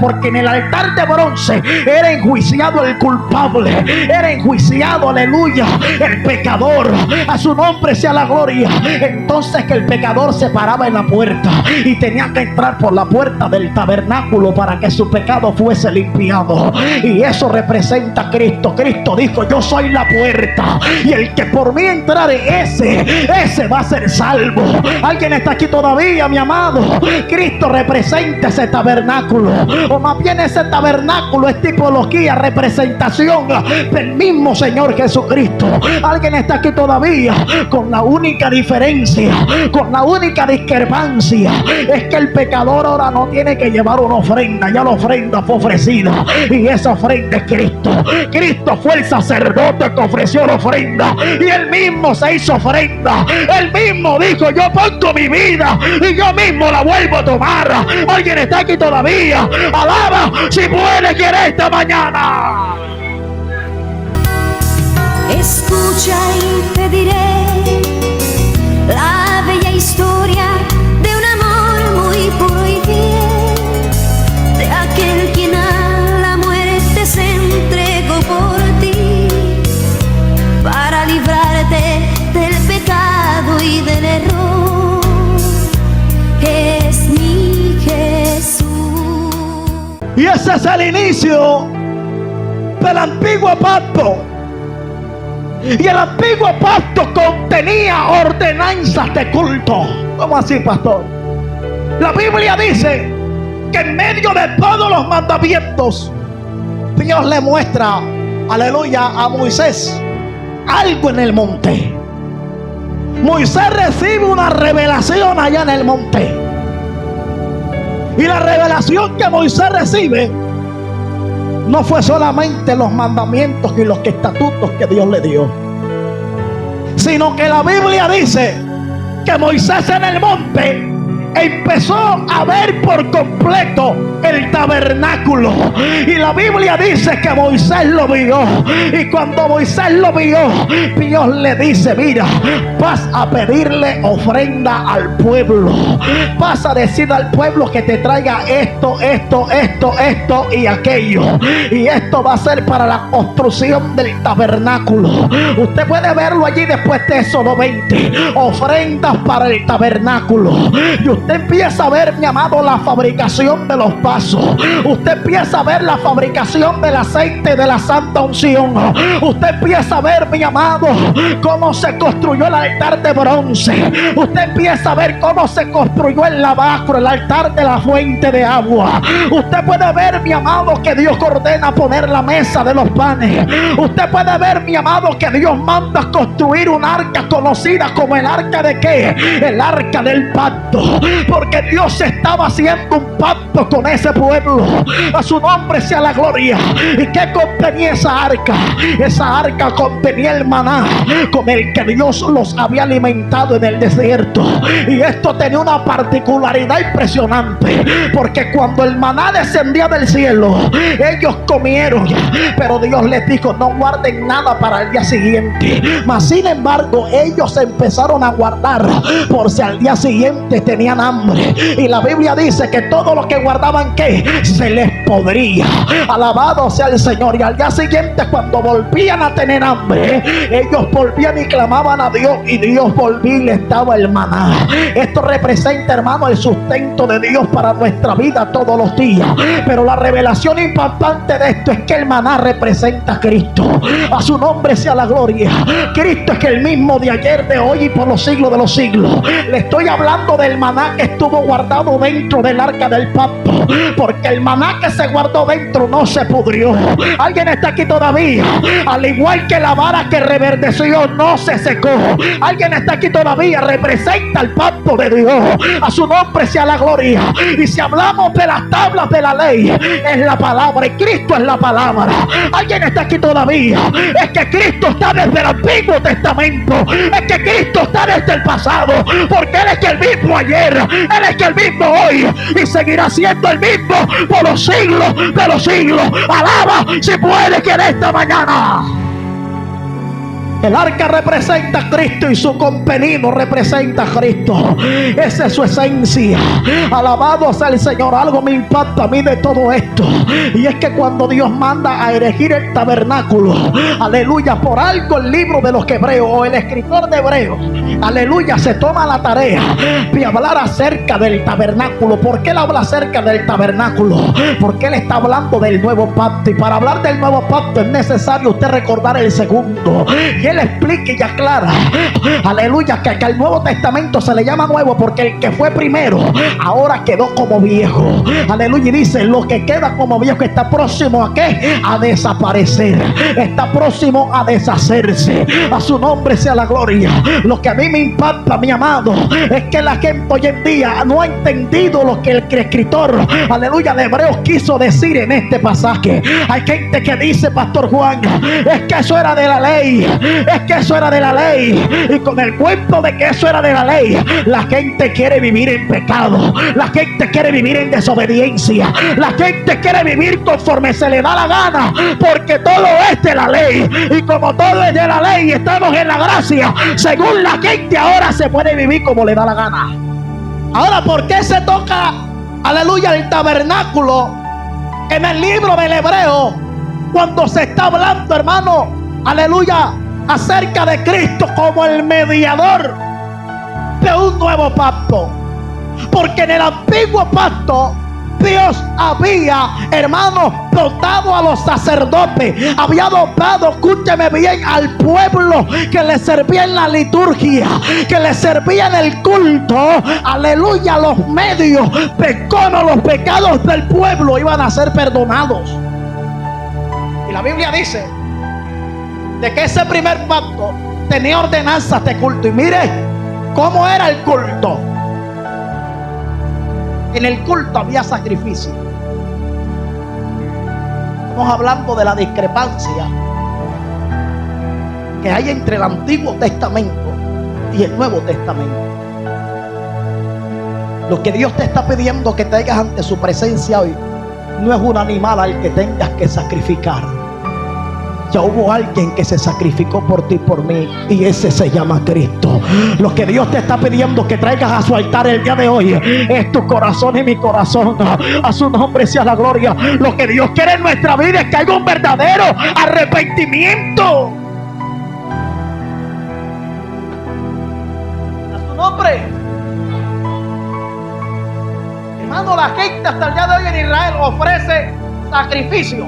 Porque en el altar de bronce era enjuiciado el culpable, era enjuiciado, aleluya, el pecador. A su nombre sea la gloria. Entonces que el pecador se paraba en la puerta y tenía que entrar por la puerta del tabernáculo para que su pecado fuese limpiado. Y eso representa a Cristo. Cristo dijo: yo soy la puerta, y el que por mí entrare, ese va a ser salvo. ¿Alguien está aquí todavía, mi amado? Cristo representa ese tabernáculo, o más bien ese tabernáculo es tipología, representación del mismo Señor Jesucristo. Alguien está aquí todavía, con la única diferencia, con la única discrepancia, es que el pecador ahora no tiene que llevar una ofrenda, ya la ofrenda fue ofrecida, y esa ofrenda es Cristo. Cristo fue el sacerdote que ofreció la ofrenda, y él mismo se hizo ofrenda. Él mismo dijo: yo pongo mi vida y yo mismo la vuelvo a tomar. Alguien está aquí todavía. Alaba si puede, que en esta mañana. Escucha y te diré la bella historia de un amor muy puro y fiel, de aquel quien a la muerte se entregó por ti, para librarte del pecado y del error. Es mi Jesús. Y ese es el inicio del antiguo pacto. Y el antiguo pacto contenía ordenanzas de culto. ¿Cómo así, pastor? La Biblia dice que en medio de todos los mandamientos, Dios le muestra, aleluya, a Moisés algo en el monte. Moisés recibe una revelación allá en el monte. Y la revelación que Moisés recibe no fue solamente los mandamientos y los estatutos que Dios le dio, sino que la Biblia dice que Moisés en el monte empezó a ver por completo el tabernáculo. Y la Biblia dice que Moisés lo vio. Y cuando Moisés lo vio, Dios le dice: mira, vas a pedirle ofrenda al pueblo. Vas a decir al pueblo que te traiga esto y aquello. Y esto va a ser para la construcción del tabernáculo. Usted puede verlo allí después de Éxodo 20. Ofrendas para el tabernáculo. Y usted empieza a ver, mi amado, la fabricación de los vasos. Usted empieza a ver la fabricación del aceite de la santa unción. Usted empieza a ver, mi amado, cómo se construyó el altar de bronce. Usted empieza a ver cómo se construyó el lavacro, el altar de la fuente de agua. Usted puede ver, mi amado, que Dios ordena poner la mesa de los panes. Usted puede ver, mi amado, que Dios manda construir un arca conocida como el arca de ¿qué? El arca del pacto. Porque Dios estaba haciendo un pacto con ese pueblo. A su nombre sea la gloria. ¿Y qué contenía esa arca? Esa arca contenía el maná con el que Dios los había alimentado en el desierto. Y esto tenía una particularidad impresionante, porque cuando el maná descendía del cielo, ellos comieron, pero Dios les dijo: no guarden nada para el día siguiente. Mas sin embargo, ellos empezaron a guardar por si al día siguiente tenían hambre. Y la Biblia dice que todo lo que guardaban, ¿qué? Se les podría. Alabado sea el Señor. Y al día siguiente, cuando volvían a tener hambre, ellos volvían y clamaban a Dios, y Dios volvía y les daba el maná. Esto representa, hermano, el sustento de Dios para nuestra vida todos los días. Pero la revelación impactante de esto es que el maná representa a Cristo. A su nombre sea la gloria. Cristo es el mismo de ayer, de hoy y por los siglos de los siglos. Le estoy hablando del maná que estuvo guardado dentro del arca del pacto, porque el maná que se guardó dentro no se pudrió. Alguien está aquí todavía. Al igual que la vara que reverdeció no se secó. Alguien está aquí todavía. Representa el pacto de Dios. A su nombre sea la gloria. Y si hablamos de las tablas de la ley, es la palabra, y Cristo es la palabra. Alguien está aquí todavía. Es que Cristo está desde el Antiguo Testamento. Es que Cristo está desde el pasado, porque Él es el mismo ayer, Él es el mismo hoy, y seguirá siendo el mismo por los siglos de los siglos. Alaba si puede, que en esta mañana El arca representa a Cristo y su contenido representa a Cristo. Esa es su esencia. Alabado sea el Señor. Algo me impacta a mí de todo esto, y es que cuando Dios manda a erigir el tabernáculo, aleluya, por algo el libro de los Hebreos o el escritor de Hebreos, aleluya, se toma la tarea de hablar acerca del tabernáculo. ¿Por qué él habla acerca del tabernáculo? Porque él está hablando del nuevo pacto, y para hablar del nuevo pacto es necesario usted recordar el segundo. Y él explica y aclara, aleluya, que al Nuevo Testamento se le llama nuevo porque el que fue primero ahora quedó como viejo. Aleluya, y dice, lo que queda como viejo está próximo a ¿qué? A desaparecer, está próximo a deshacerse. A su nombre sea la gloria. Lo que a mí me impacta, mi amado, es que la gente hoy en día no ha entendido lo que el escritor, aleluya, de Hebreos quiso decir en este pasaje. Hay gente que dice, Pastor Juan, es que eso era de la ley, es que eso era de la ley, y con el cuento de que eso era de la ley, la gente quiere vivir en pecado, la gente quiere vivir en desobediencia, la gente quiere vivir conforme se le da la gana, porque todo es de la ley, y como todo es de la ley, estamos en la gracia. Según la gente ahora se puede vivir como le da la gana. Ahora, ¿por qué se toca, aleluya, el tabernáculo en el libro del Hebreo cuando se está hablando, hermano, aleluya, acerca de Cristo como el mediador de un nuevo pacto? Porque en el antiguo pacto Dios había, hermano, dotado a los sacerdotes, había dotado, escúcheme bien, al pueblo que le servía en la liturgia, que le servía en el culto, aleluya, los medios de cómo los pecados del pueblo iban a ser perdonados. Y la Biblia dice de que ese primer pacto tenía ordenanzas de culto. Y mire cómo era el culto. En el culto había sacrificio. Estamos hablando de la discrepancia que hay entre el Antiguo Testamento y el Nuevo Testamento. Lo que Dios te está pidiendo que traigas ante su presencia hoy no es un animal al que tengas que sacrificar. Ya hubo alguien que se sacrificó por ti y por mí, y ese se llama Cristo. Lo que Dios te está pidiendo que traigas a su altar el día de hoy es tu corazón y mi corazón. A su nombre sea la gloria. Lo que Dios quiere en nuestra vida es que haya un verdadero arrepentimiento. A su nombre. Hermano, la gente hasta el día de hoy en Israel ofrece sacrificio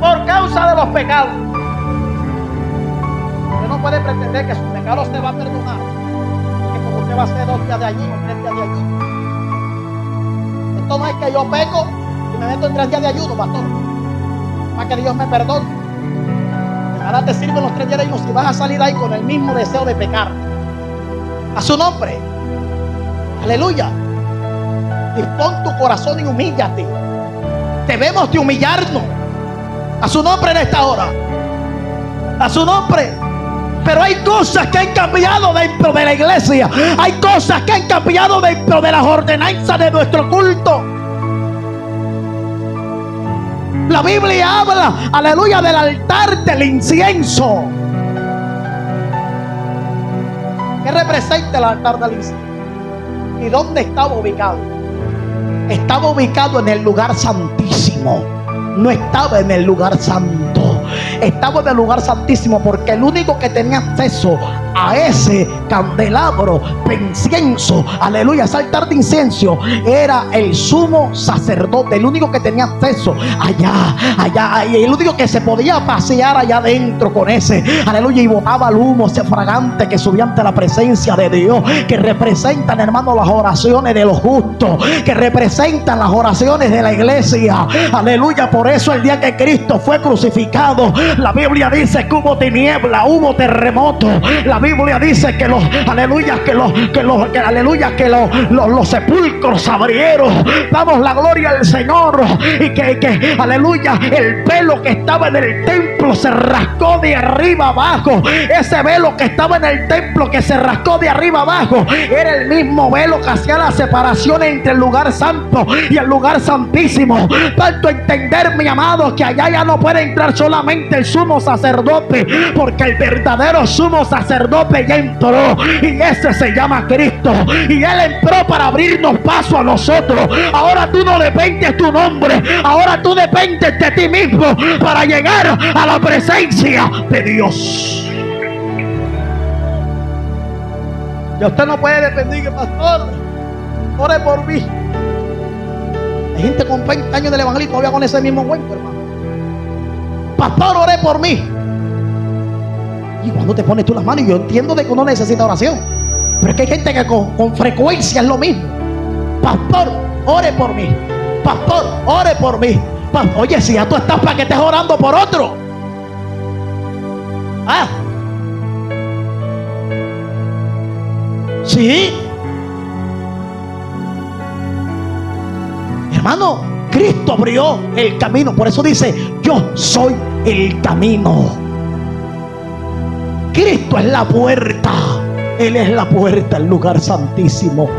por causa de los pecados. Usted no puede pretender que sus pecados se va a perdonar, que como usted va a hacer 2 días de ayuno, 3 días de ayuno. Esto no es que yo peco y me meto en 3 días de ayuno, pastor, para que Dios me perdone. Ahora te sirven los 3 días de ayuno si vas a salir ahí con el mismo deseo de pecar. A su nombre. Aleluya. Dispón tu corazón y humíllate. Debemos de humillarnos. A su nombre en esta hora. A su nombre. Pero hay cosas que han cambiado dentro de la iglesia. Hay cosas que han cambiado dentro de las ordenanzas de nuestro culto. La Biblia habla, aleluya, del altar del incienso. ¿Qué representa el altar del incienso? ¿Y dónde estaba ubicado? Estaba ubicado en el lugar santísimo. No estaba en el lugar santo. Estaba en el lugar santísimo porque el único que tenía acceso a ese candelabro de incienso, aleluya, ese altar de incienso, era el sumo sacerdote. El único que tenía acceso allá, y el único que se podía pasear allá adentro con ese, aleluya, y botaba el humo, ese fragante que subía ante la presencia de Dios, que representan, hermano, las oraciones de los justos, que representan las oraciones de la iglesia, aleluya. Por eso el día que Cristo fue crucificado, la Biblia dice que hubo tiniebla, hubo terremoto. La Biblia Biblia dice que los sepulcros se abrieron. Damos la gloria al Señor. Y que aleluya, el velo que estaba en el templo se rascó de arriba abajo. Ese velo que estaba en el templo, que se rascó de arriba abajo, era el mismo velo que hacía la separación entre el lugar santo y el lugar santísimo. Tanto entender, mi amado, que allá ya no puede entrar solamente el sumo sacerdote, porque el verdadero sumo sacerdote ya entró, y ese se llama Cristo, y Él entró para abrirnos paso a nosotros. Ahora tú no dependes de tu nombre, ahora tú dependes de ti mismo para llegar a la presencia de Dios. Y usted no puede depender que, pastor, ore por mí. Hay gente con 20 años del evangelio todavía con ese mismo cuento, hermano. Pastor, ore por mí. Y cuando te pones tú las manos, yo entiendo de que uno necesita oración, pero es que hay gente que con frecuencia es lo mismo. Pastor, ore por mí. Pastor, ore por mí. Oye, si ya tú estás para que estés orando por otro. Sí. Hermano, Cristo abrió el camino. Por eso dice: yo soy el camino. Cristo es la puerta. Él es la puerta, el lugar santísimo.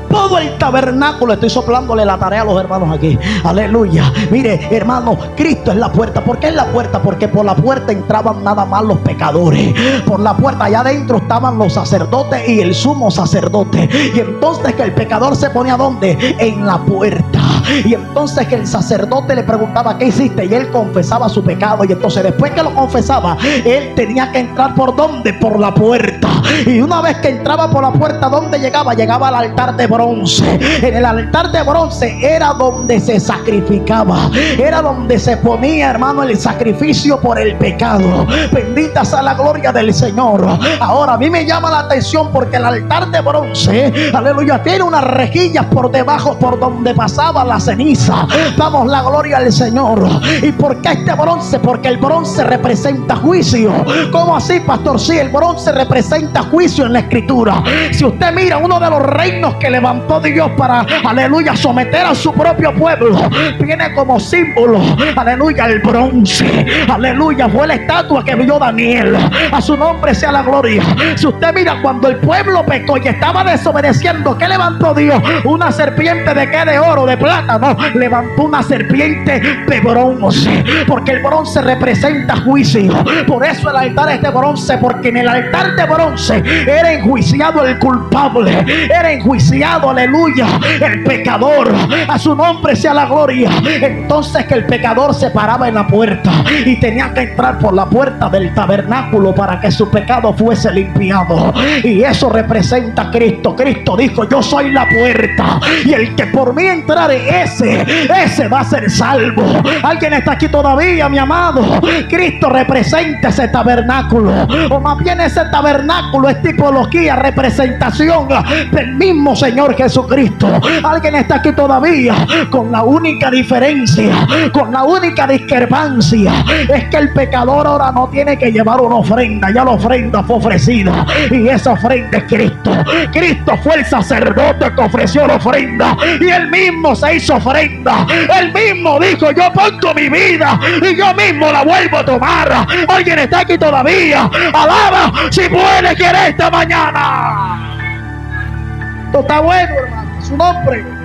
Todo el tabernáculo, estoy soplándole la tarea a los hermanos aquí. Aleluya. Mire, hermano, Cristo es la puerta. ¿Por qué es la puerta? Porque por la puerta entraban nada más los pecadores. Por la puerta allá adentro estaban los sacerdotes y el sumo sacerdote. Y entonces que el pecador se ponía ¿dónde? En la puerta. Y entonces que el sacerdote le preguntaba: ¿qué hiciste? Y él confesaba su pecado. Y entonces después que lo confesaba, él tenía que entrar ¿por dónde? Por la puerta. Y una vez que entraba por la puerta, ¿dónde llegaba? Llegaba al altar de bronce. En el altar de bronce era donde se sacrificaba, era donde se ponía, hermano, el sacrificio por el pecado. Bendita sea la gloria del Señor. Ahora a mí me llama la atención porque el altar de bronce, aleluya, tiene unas rejillas por debajo por donde pasaba la ceniza. Damos la gloria al Señor. ¿Y por qué este bronce? Porque el bronce representa juicio. ¿Cómo así, pastor? Sí, el bronce representa juicio en la escritura. Si usted mira uno de los reinos que levantó Dios para, aleluya, someter a su propio pueblo, tiene como símbolo, aleluya, el bronce. Aleluya, fue la estatua que vio Daniel. A su nombre sea la gloria. Si usted mira, cuando el pueblo pecó y estaba desobedeciendo, ¿qué levantó Dios? Una serpiente de qué, de oro, de plata. No, levantó una serpiente de bronce, porque el bronce representa juicio. Por eso el altar es de bronce, porque en el altar de bronce era enjuiciado el culpable, era enjuiciado, aleluya, el pecador. A su nombre sea la gloria. Entonces que el pecador se paraba en la puerta y tenía que entrar por la puerta del tabernáculo para que su pecado fuese limpiado. Y eso representa a Cristo. Cristo dijo: yo soy la puerta, y el que por mí entrare, ese va a ser salvo. ¿Alguien está aquí todavía, mi amado? Cristo representa ese tabernáculo, o más bien ese tabernáculo es tipología, representación del mismo Señor Jesucristo. ¿Alguien está aquí todavía? Con la única diferencia, con la única discrepancia, es que el pecador ahora no tiene que llevar una ofrenda. Ya la ofrenda fue ofrecida, y esa ofrenda es Cristo. Cristo fue el sacerdote que ofreció la ofrenda, y él mismo se hizo ofrenda. Él mismo dijo: yo pongo mi vida y yo mismo la vuelvo a tomar. ¿Alguien está aquí todavía? Alaba si puede, quiere esta mañana. Esto está bueno, hermano. Su nombre.